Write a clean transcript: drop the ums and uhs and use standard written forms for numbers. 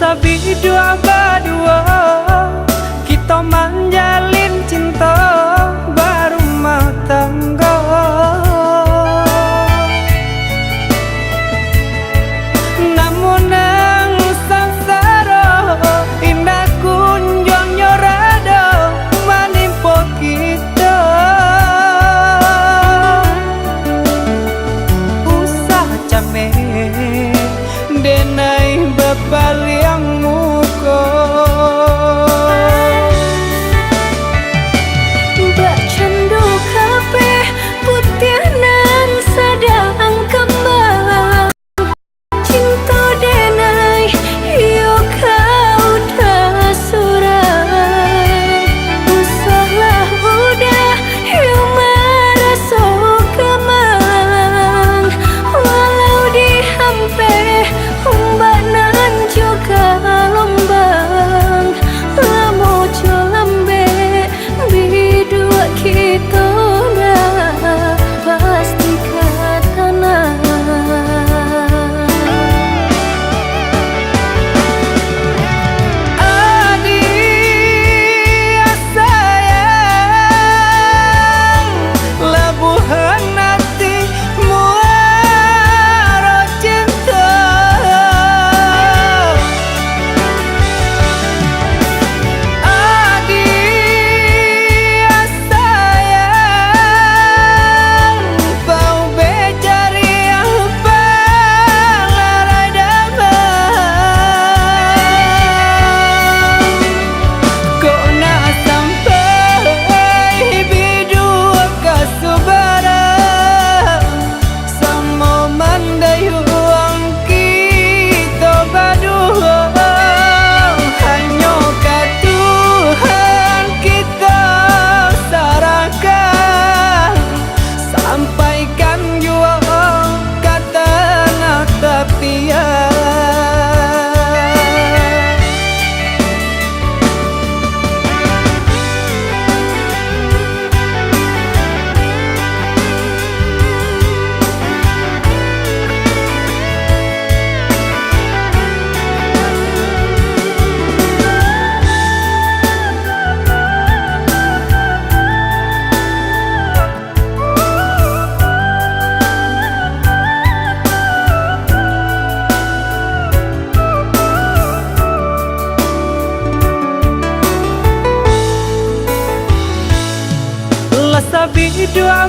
Sabi dua berdua kita menjalin cinta berumah tangga. Namun nang sangsara indah kunjung nyorada menimpa kita. Usah capek denai bepaliang muka. Mbak candu kafe putih nan sedang kembang. Cinta denai yo kau dah surang. Usahlah udah yo merasa kemang. Walau dihampe mbak nan juga lombang. Lamo lambe bidua kita dah pasti ke tanah. Adik sayang lebuhan hati muara cinta. Adik sayang bau becari apa larai damai. Kok nak sampai bidua kasubara sama mandayuang kita berdua. Hanya ke Tuhan kita serahkan, sampaikan jua ke tengah tepian. Sabi dua